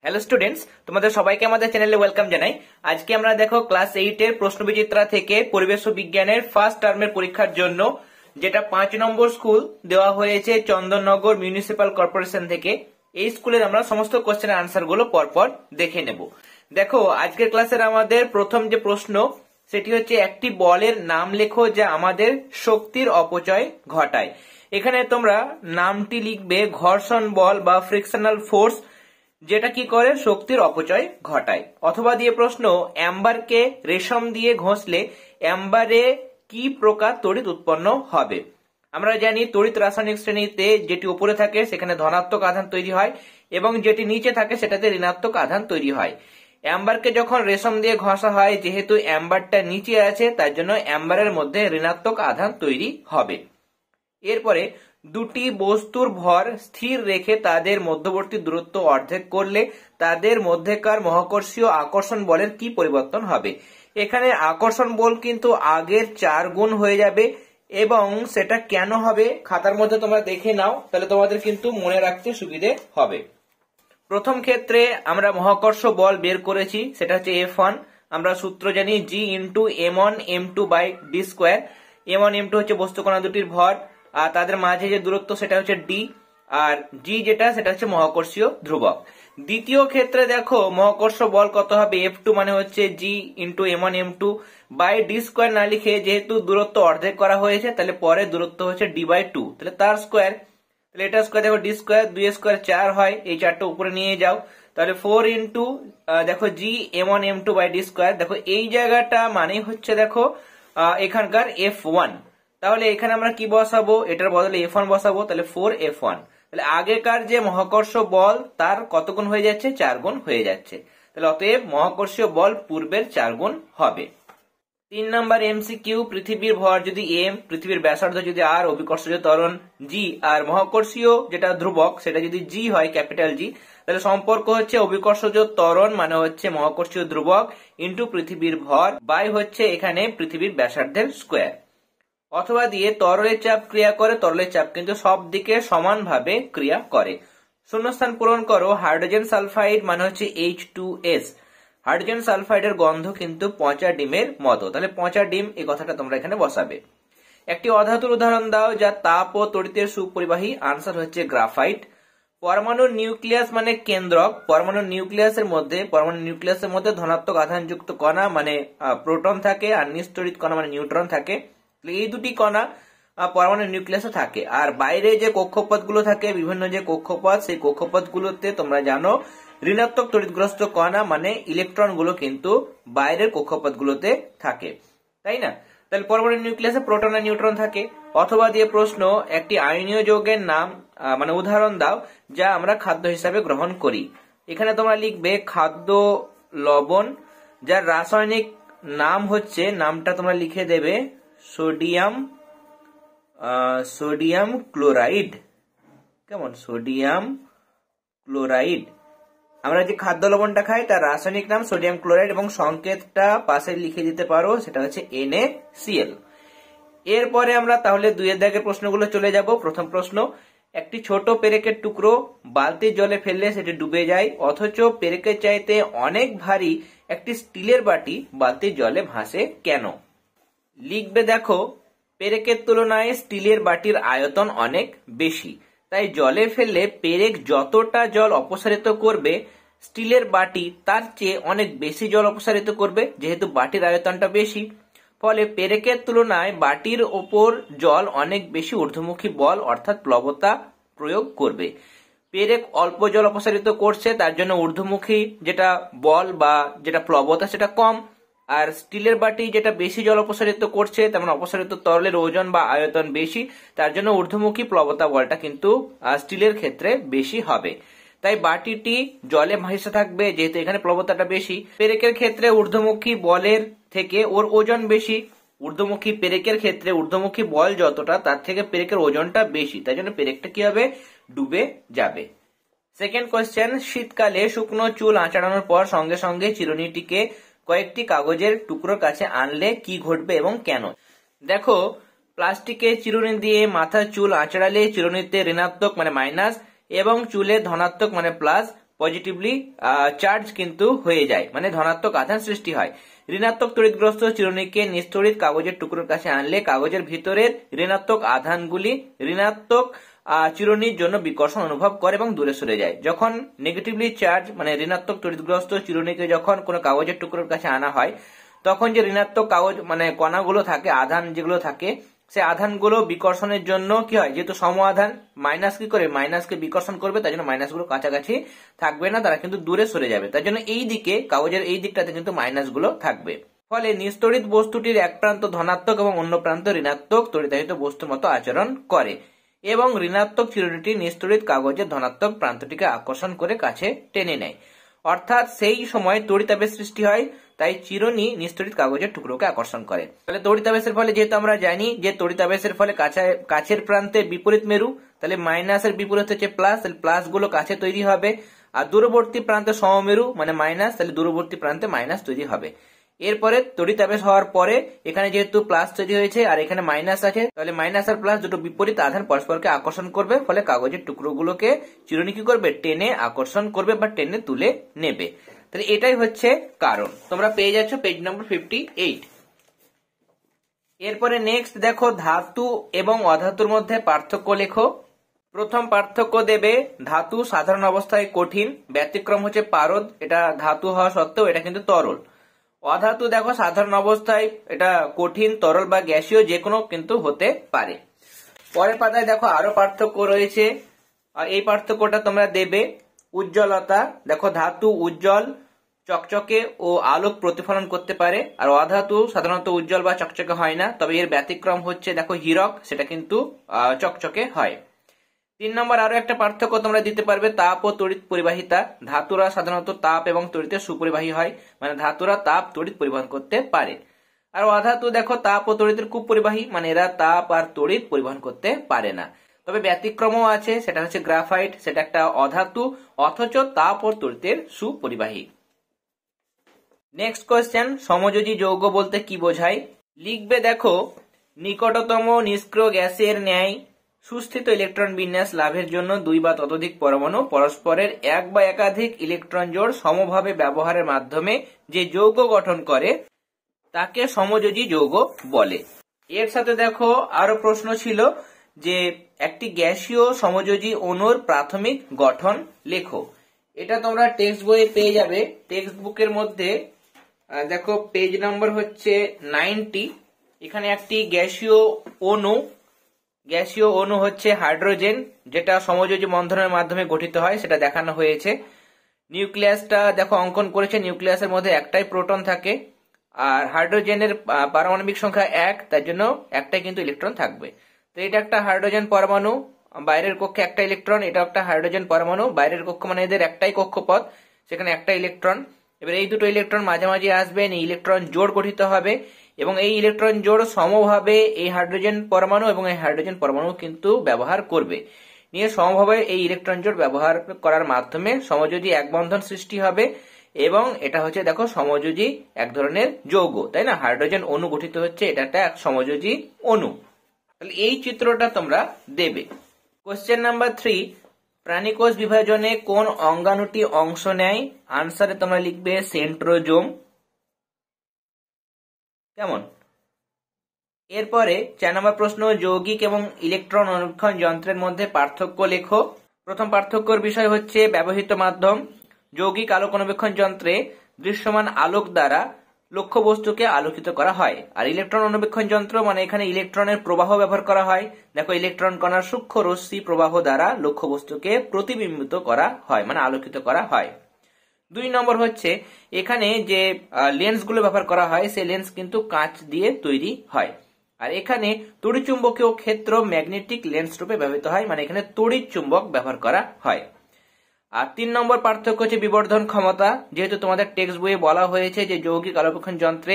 Hello students, তোমাদের সবাইকে আমাদের চ্যানেলে ওয়েলকাম জানাই। আজকে আমরা দেখো ক্লাস 8 এর প্রশ্নবিচিত্রা থেকে পরিবেশ ও বিজ্ঞানের ফার্স্ট টার্মের পরীক্ষার জন্য যেটা 5 নম্বর স্কুল দেওয়া হয়েছে চন্দননগর মিউনিসিপাল কর্পোরেশন থেকে। এই স্কুলের আমরা সমস্ত কোশ্চেনের আনসার গুলো পরপর দেখে নেব। দেখো আজকের ক্লাসের আমাদের প্রথম যে প্রশ্ন সেটি হচ্ছে একটি বলের নাম লেখো যা আমাদের শক্তির অপচয় ঘটায়। এখানে তোমরা নামটি লিখবে ঘর্ষণ বল বা ফ্রিকশনাল ফোর্স, যেটা কি করে শক্তির অপচয় ঘটায়। অথবা দিয়ে প্রশ্ন অ্যাম্বারকে রেশম দিয়ে ঘষলে অ্যাম্বারে কি প্রকার তড়িৎ উৎপন্ন হবে। আমরা জানি তড়িৎ রাসায়নিক শ্রেণীতে যেটি উপরে থাকে সেখানে ধনাত্মক আধান তৈরি হয় এবং যেটি নিচে থাকে সেটাতে ঋণাত্মক আধান তৈরি হয়। অ্যাম্বারকে যখন রেশম দিয়ে ঘষা হয়, যেহেতু অ্যাম্বারটা নিচে আছে তার জন্য অ্যাম্বারের মধ্যে ঋণাত্মক আধান তৈরি হবে। এরপরে দুটি বস্তুর ভর স্থির রেখে তাদের মধ্যবর্তী দূরত্ব অর্ধেক করলে তাদের মধ্যেকার মহাকর্ষীয় আকর্ষণ বলের কি পরিবর্তন হবে। এখানে আকর্ষণ বল কিন্তু আগের 4 গুণ হয়ে যাবে এবং সেটা কেন হবে খাতার মধ্যে তোমরা দেখে নাও, তাহলে তোমাদের কিন্তু মনে রাখতে সুবিধে হবে। প্রথম ক্ষেত্রে আমরা মহাকর্ষ বল বের করেছি, সেটা হচ্ছে F1। আমরা সূত্র জানি G into M1M2/d²। M1 M2 হচ্ছে বস্তুকণা দুটির ভর, আর তাদের মাঝে যে দূরত্ব সেটা হচ্ছে d, আর g যেটা সেটা হচ্ছে মহাকর্ষীয় ধ্রুবক। দ্বিতীয় ক্ষেত্রে দেখো মহাকর্ষ বল কত হবে, F2 মানে হচ্ছে G ইন্টু M1M2/d² না লিখে যেহেতু দূরত্ব অর্ধেক করা হয়েছে তাহলে পরে দূরত্ব হচ্ছে d/2, তাহলে তার স্কোয়ার, তাহলে এটা স্কোয়ার দেখো d স্কোয়ার, 2 স্কোয়ার 4 হয়, এই 4টা উপরে নিয়ে যাও, তাহলে 4 ইন্টু দেখো G M1M2/d²। দেখো এই জায়গাটা মানে হচ্ছে দেখো এখানকার F1, তাহলে এখানে আমরা কি বসাবো, এটার বদলে F1 বসাবো, তাহলে 4F1। তাহলে আগেকার যে মহাকর্ষ বল তার কত গুণ হয়ে যাচ্ছে, 4 গুণ হয়ে যাচ্ছে, তাহলে অতএব মহাকর্ষীয় বল পূর্বের 4 গুণ হবে। 3 নম্বর এমসিকিউ, পৃথিবীর ভর যদি m, পৃথিবীর ব্যাসার্ধ যদি r, অভিকর্ষজ ত্বরণ g আর মহাকর্ষীয় যেটা ধ্রুবক সেটা যদি g হয়, ক্যাপিটাল G, তাহলে সম্পর্ক হচ্ছে অভিকর্ষজ ত্বরণ মানে হচ্ছে মহাকর্ষীয় ধ্রুবক ইন্টু পৃথিবীর ভর বাই হচ্ছে এখানে পৃথিবীর ব্যাসার্ধের স্কোয়ার। অথবা দিয়ে তরলের চাপ ক্রিয়া করে, তরলের চাপ কিন্তু সব দিকে সমানভাবে ক্রিয়া করে। শূন্যস্থান পূরণ করো, হাইড্রোজেন সালফাইড মানে হচ্ছে H2S। হাইড্রোজেন সালফাইডের গন্ধ কিন্তু পচা ডিমের মতো, তাহলে পচা ডিম এই কথাটা তোমরা এখানে বসাবে। একটি অধাতুর উদাহরণ দাও যা তাপ ও তড়িতের সুপরিবাহী, আনসার হচ্ছে গ্রাফাইট। পরমাণুর নিউক্লিয়াস মানে কেন্দ্রক, পরমাণুর নিউক্লিয়াসের মধ্যে ধনাত্মক আধানযুক্ত কণা মানে প্রোটন থাকে আর নিস্তড়িত কণা মানে নিউট্রন থাকে, এই দুটি কণা পরমাণুর নিউক্লিয়াসে থাকে। আর বাইরে যে কক্ষপথ গুলো থাকে, বিভিন্ন যে কক্ষপথ, সেই কক্ষপথ গুলোতে তোমরা জানো ঋণাত্মক তড়িৎগ্রস্ত কণা মানে ইলেকট্রন গুলো কিন্তু বাইরের কক্ষপথ গুলোতে থাকে, তাই না। তাহলে পরমাণুর নিউক্লিয়াসে প্রোটন আর নিউট্রন থাকে। অথবা দিয়ে প্রশ্ন একটি আয়নীয় যৌগের নাম মানে উদাহরণ দাও যা আমরা খাদ্য হিসাবে গ্রহণ করি। এখানে তোমরা লিখবে খাদ্য লবণ, যার রাসায়নিক নাম হচ্ছে, নামটা তোমরা লিখে দেবে সোডিয়াম ক্লোরাইড। কেমন, সোডিয়াম ক্লোরাইড। আমরা যে খাদ্য লবণটা খাই তার রাসায়নিক নাম সোডিয়াম ক্লোরাইড এবং সংকেতটা পাশে লিখে দিতে পারো, সেটা হচ্ছে NaCl। এরপরে আমরা তাহলে 2 দাগের প্রশ্নগুলো চলে যাব। প্রথম প্রশ্ন, একটি ছোট পেরেকের টুকরো বালতির জলে ফেললে সেটি ডুবে যায়, অথচ পেরেকের চাইতে অনেক ভারী একটি স্টিলের বাটি বালতির জলে ভাসে কেন। লিখবে দেখো পেরেকের তুলনায় স্টিলের বাটির আয়তন অনেক বেশি, তাই জলে ফেললে পেরেক যতটা জল অপসারিত করবে স্টিলের বাটি তার চেয়ে অনেক বেশি জল অপসারিত করবে, যেহেতু বাটির আয়তনটা বেশি। ফলে পেরেকের তুলনায় বাটির ওপর জল অনেক বেশি ঊর্ধ্বমুখী বল অর্থাৎ প্লবতা প্রয়োগ করবে। পেরেক অল্প জল অপসারিত করছে, তার জন্য ঊর্ধ্বমুখী যেটা বল বা যেটা প্লবতা সেটা কম, আর স্টিলের বাটি যেটা বেশি জল অপসারিত করছে তেমন অপসারিত তরলের ওজন বা আয়তন বেশি, তার জন্য ঊর্ধ্বমুখী প্লবতা বলটা কিন্তু স্টিলের ক্ষেত্রে বেশি হবে। তাই বাটিটি জলে ভাসে থাকবে যেহেতু এখানে প্লবতাটা বেশি। পেরেকের ক্ষেত্রে ঊর্ধ্বমুখী বলের থেকে ওর ওজন বেশি, ঊর্ধ্বমুখী পেরেকের ক্ষেত্রে ঊর্ধ্বমুখী বল যতটা তার থেকে পেরেকের ওজনটা বেশি, তাই জন্য পেরেকটা কি হবে, ডুবে যাবে। সেকেন্ড কোয়েশ্চেন, শীতকালে শুকনো চুল আঁচড়ানোর পর সঙ্গে সঙ্গে চিরুনিটিকে কয়েকটি কাগজের টুকরোর কাছে আনলে কি ঘটবে এবং কেন। দেখো প্লাস্টিকের চিরুনি দিয়ে মাথার চুল আঁচড়ালে চিরুনিতে ঋণাত্মক মানে মাইনাস এবং চুলে ধনাত্মক মানে প্লাস পজিটিভলি চার্জ কিন্তু হয়ে যায়, মানে ধনাত্মক আধান সৃষ্টি হয়। ঋণাত্মক তড়িৎগ্রস্ত চিরুনিকে নিস্তড়িত কাগজের টুকরোর কাছে আনলে কাগজের ভিতরের ঋণাত্মক আধানগুলি ঋণাত্মক চিরুনির জন্য বিকর্ষণ অনুভব করে এবং দূরে সরে যায়। যখন নেগেটিভলি চার্জ মানে ঋণাত্মক তড়িৎগ্রস্ত চিরুনিকে যখন কোনো কাগজের টুকরোর কাছে আনা হয়, তখন যে ঋণাত্মক কাগজ মানে কণাগুলো থাকে, আধান যেগুলো থাকে, সে আধানগুলো বিকর্ষণের জন্য কি হয়, যেহেতু সম আধান মাইনাস কি করে মাইনাসকে বিকর্ষণ করবে, তার জন্য মাইনাসগুলো কাছাকাছি থাকবে না, তারা কিন্তু দূরে সরে যাবে। তার জন্য এই দিকে কাগজের এই দিকটাতে কিন্তু মাইনাসগুলো থাকবে। ফলে নিস্তড়িত বস্তুটির এক প্রান্ত ধনাত্মক এবং অন্য প্রান্ত ঋণাত্মক তড়িতাহিত বস্তুর মতো আচরণ করে এবং ঋণাত্মক চিরুনিটি নিস্তড়িত কাগজের ধনাত্মক প্রান্তটিকে আকর্ষণ করে কাছে টেনে নেয়। অর্থাৎ সেই সময় তড়িতাবেশ সৃষ্টি হয়, তাই চিরুনি নিস্তড়িত কাগজের টুকরোকে আকর্ষণ করে। তাহলে তড়িতাবেশের ফলে যেহেতু আমরা জানি যে তড়িতাবেশের ফলে কাছের প্রান্তে বিপরীত মেরু, তাহলে মাইনাসের বিপরীত হচ্ছে প্লাস, তাহলে প্লাস গুলো কাছে তৈরি হবে। আর দূরবর্তী প্রান্তে সমমেরু মানে মাইনাস, তাহলে দূরবর্তী প্রান্তে মাইনাস তৈরি হবে। এরপরে তড়িতাবেশ হওয়ার পরে এখানে যেহেতু প্লাস তৈরি হয়েছে আর এখানে মাইনাস আছে, তাহলে মাইনাস আর প্লাস দুটো বিপরীত আধান পরস্পরকে আকর্ষণ করবে, ফলে কাগজের টুকরোগুলোকে চিরুনি কি করবে, টেনে আকর্ষণ করবে বা টেনে তুলে নেবে। তাহলে এটাই হচ্ছে কারণ। তোমরা পেয়ে যাচ্ছ পেজ নম্বর 58। এরপরে নেক্সট দেখো, ধাতু এবং অধাতুর মধ্যে পার্থক্য লেখো। প্রথম পার্থক্য দেবে, ধাতু সাধারণ অবস্থায় কঠিন, ব্যতিক্রম হচ্ছে পারদ, এটা ধাতু হওয়া সত্ত্বেও এটা কিন্তু তরল। অধাতু দেখো সাধারণ অবস্থায় এটা কঠিন, তরল বা গ্যাসীয় যে কোনো কিন্তু হতে পারে। পরের পাতায় দেখো আরো পার্থক্য রয়েছে, আর এই পার্থক্যটা তোমরা দেবে। উজ্জ্বলতা দেখো, ধাতু উজ্জ্বল, চকচকে ও আলোক প্রতিফলন করতে পারে, আর অধাতু সাধারণত উজ্জ্বল বা চকচকে হয় না, তবে এর ব্যতিক্রম হচ্ছে দেখো হীরক, সেটা কিন্তু চকচকে হয়। 3 নম্বর আরো একটা পার্থক্য তোমরা দিতে পারবে, তাপ ও তড়িৎ পরিবাহিতা। ধাতুরা সাধারণত তাপ এবং তড়িতের সুপরিবাহী হয়, মানে ধাতুরা তাপ তড়িৎ পরিবহন করতে পারে। আর অধাতু দেখো তাপ ও তড়িতের কুপরিবাহী, মানে এরা তাপ আর তড়িৎ পরিবহন করতে পারে না। তবে ব্যতিক্রমও আছে, সেটা হচ্ছে গ্রাফাইট, সেটা একটা অধাতু অথচ তাপ ও তড়িতের সুপরিবাহী। নেক্সট কোয়েশ্চেন, সমযোজী যৌগ বলতে কি বোঝায়? লিখবে দেখো, নিকটতম নিষ্ক্রিয় গ্যাসের ন্যায় সুস্থিত ইলেকট্রন বিন্যাস লাভের জন্য 2 বা ততোধিক পরমাণু পরস্পরের এক বা একাধিক ইলেকট্রন জোড় সমভাবে ব্যবহারের মাধ্যমে যে যৌগ গঠন করে তাকে সমযোজী যৌগ বলে। এর সাথে দেখো আরো প্রশ্ন ছিল যে একটি গ্যাসীয় সমযোজী অণুর প্রাথমিক গঠন লেখো। এটা তোমরা টেক্সট বইয়ে পেয়ে যাবে। টেক্সট বুকের মধ্যে দেখো পেজ নম্বর হচ্ছে 90। এখানে একটি গ্যাসীয় অণু হচ্ছে হাইড্রোজেন, যেটা সমযোজী বন্ধনের মাধ্যমে গঠিত হয়, সেটা দেখানো হয়েছে। নিউক্লিয়াসটা দেখো অঙ্কন করেছে, নিউক্লিয়াসের মধ্যে একটাই প্রোটন থাকে, আর হাইড্রোজেনের পারমাণবিক সংখ্যা 1, তার জন্য একটাই কিন্তু ইলেকট্রন থাকবে। তো এটা একটা হাইড্রোজেন পরমাণু, বাইরের কক্ষে একটা ইলেকট্রন, এটা একটা হাইড্রোজেন পরমাণু, বাইরের কক্ষ মানে এদের একটাই কক্ষপথ, সেখানে একটা ইলেকট্রন। এবার এই দুটো ইলেকট্রন মাঝামাঝি আসবে, এই ইলেকট্রন জোড় গঠিত হবে এবং এই ইলেকট্রন জোড় সমভাবে এই হাইড্রোজেন পরমাণু এবং এই হাইড্রোজেন পরমাণু কিন্তু ব্যবহার করবে। নিয়ে সমভাবে এই ইলেকট্রন জোড় ব্যবহার করার মাধ্যমে সমযোজী এক বন্ধন সৃষ্টি হবে এবং এটা হচ্ছে দেখো সমযোজী এক ধরনের যৌগ, তাই না? হাইড্রোজেন অণু গঠিত হচ্ছে, এটা একটা সমযোজী অণু। তাহলে এই চিত্রটা তোমরা দেবে। কোশ্চেন নাম্বার 3, প্রাণীকোষ বিভাজনে কোন অঙ্গাণুটি অংশ নেয়? আনসারে তোমরা লিখবে সেন্ট্রোজোম। কেমন? এরপরে 4 নম্বর প্রশ্ন, যৌগিক এবং ইলেকট্রন অনুবীক্ষণ যন্ত্রের মধ্যে পার্থক্য লেখো। প্রথম পার্থক্যের বিষয় হচ্ছে ব্যবহৃত মাধ্যম। যৌগিক আলোক অনুবীক্ষণ যন্ত্রে দৃশ্যমান আলোক দ্বারা লক্ষ্য বস্তুকে আলোকিত করা হয়, আর ইলেকট্রন অনুবীক্ষণ যন্ত্র মানে এখানে ইলেকট্রনের প্রবাহ ব্যবহার করা হয়। দেখো ইলেকট্রন কণার সূক্ষ্ম রশ্মি প্রবাহ দ্বারা লক্ষ্য বস্তুকে প্রতিবিম্বিত করা হয়, মানে আলোকিত করা হয়। 2 নম্বর হচ্ছে এখানে যে লেন্সগুলো ব্যবহার করা হয় সেই লেন্স কিন্তু কাঁচ দিয়ে তৈরি হয়, আর এখানে তড়িৎচুম্বকীয় ক্ষেত্র ম্যাগনেটিক লেন্স রূপে ব্যবহৃত হয়, মানে এখানে তড়িৎ চুম্বক ব্যবহার করা হয়। আর 3 নম্বর পার্থক্য হচ্ছে বিবর্ধন ক্ষমতা। যেহেতু তোমাদের টেক্সট বইয়ে বলা হয়েছে যে যৌগিক আলোকবীক্ষণ যন্ত্রে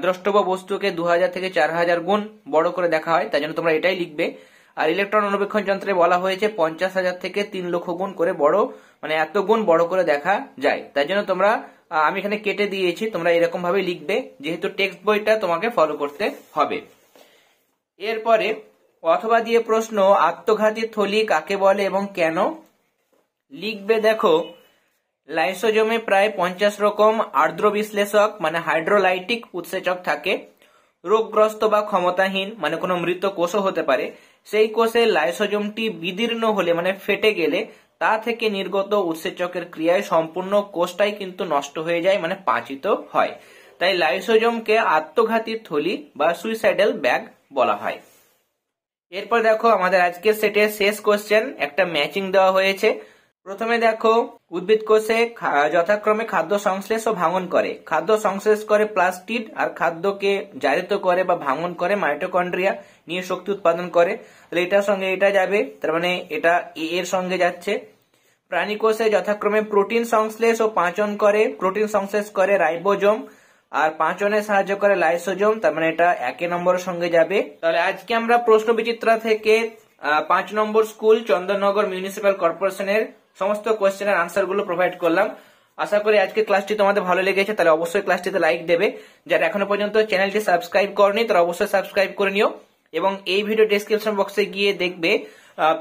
দ্রষ্টব্য বস্তুকে 2000 থেকে 4000 গুণ বড় করে দেখা হয়, তাই জন্য তোমরা এটাই লিখবে। আর ইলেকট্রন অনুবীক্ষণ যন্ত্রে বলা হয়েছে 50,000 থেকে 3 লক্ষ গুণ করে বড়, মানে এত গুণ বড় করে দেখা যায়, তাই জন্য তোমরা আমি এখানে কেটে দিয়েছি, তোমরা এরকম ভাবে লিখবে, যেহেতু টেক্সট বইটা তোমাকে ফলো করতে হবে। এরপরে অথবা দিয়ে প্রশ্ন, আত্মঘাতী থলি কাকে বলে এবং কেন? লিখবে দেখো, লাইসোজোমে প্রায় 50 রকম আর্দ্র বিশ্লেষক মানে হাইড্রোলাইটিক উৎসেচক থাকে। রোগগ্রস্ত বা ক্ষমতাহীন মানে কোনো মৃত কোষও হতে পারে, সেই কোষে লাইসোজোমটি বিদীর্ণ হলে মানে ফেটে গেলে তা থেকে নির্গত উৎসেচকের ক্রিয়ায় সম্পূর্ণ কোষটাই কিন্তু নষ্ট হয়ে যায়, মানে পাচিত হয়। তাই লাইসোজোমকে আত্মঘাতী থলি বা সুইসাইডাল ব্যাগ বলা হয়। এরপর দেখো আমাদের আজকের সেটের শেষ কোশ্চেন, একটা ম্যাচিং দেওয়া হয়েছে। প্রথমে দেখো উদ্ভিদ কোষে যথাক্রমে খাদ্য সংশ্লেষ ও ভাঙন করে। খাদ্য সংশ্লেষ করে প্লাস্টিড, আর খাদ্যকে জারিত করে বা ভাঙন করে মাইটোকন্ড্রিয়া, নিয়ে শক্তি উৎপাদন করে। তাহলে এটার সঙ্গে এটা যাবে, তার মানে এটা এর সঙ্গে যাচ্ছে। প্রাণী কোষে যথাক্রমে প্রোটিন সংশ্লেষ ও পাচন করে। প্রোটিন সংশ্লেষ করে রাইবোজোম, আর পাচনে সাহায্য করে লাইসোজোম, তার মানে এটা 1 নম্বরের সঙ্গে যাবে। তাহলে আজকে আমরা প্রশ্ন বিচিত্রা থেকে 5 নম্বর স্কুল চন্দননগর মিউনিসিপ্যাল কর্পোরেশনের সমস্ত কোয়েশ্চেনের আনসার গুলো প্রোভাইড করলাম। আশা করি আজকে ক্লাসটি তোমাদের ভালো লেগেছে, তাহলে অবশ্যই ক্লাসটিতে লাইক দেবে। যারা এখনো পর্যন্ত চ্যানেলটি সাবস্ক্রাইব করনি তারা অবশ্যই সাবস্ক্রাইব করে নিও, এবং এই ভিডিও ডেসক্রিপশন বক্সে গিয়ে দেখবে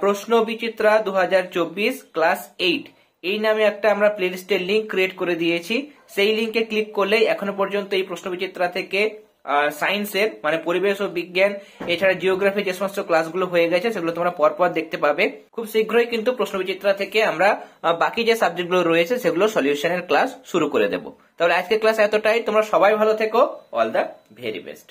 প্রশ্ন বিচিত্রা 2024 ক্লাস 8 এই নামে একটা আমরা প্লেলিস্টের লিংক ক্রিয়েট করে দিয়েছি। সেই লিংকে ক্লিক করলে এখনো পর্যন্ত এই প্রশ্ন বিচিত্রা থেকে সায়েন্সের মানে পরিবেশ ও বিজ্ঞান, এছাড়া জিওগ্রাফি যে সমস্ত ক্লাসগুলো হয়ে গেছে সেগুলো তোমরা পরপর দেখতে পাবে। খুব শীঘ্রই কিন্তু প্রশ্ন বিচিত্রা থেকে আমরা বাকি যে সাবজেক্টগুলো রয়েছে সেগুলো সলিউশনের ক্লাস শুরু করে দেব। তাহলে আজকের ক্লাস এতটাই, তোমরা সবাই ভালো থেকো। All the very best.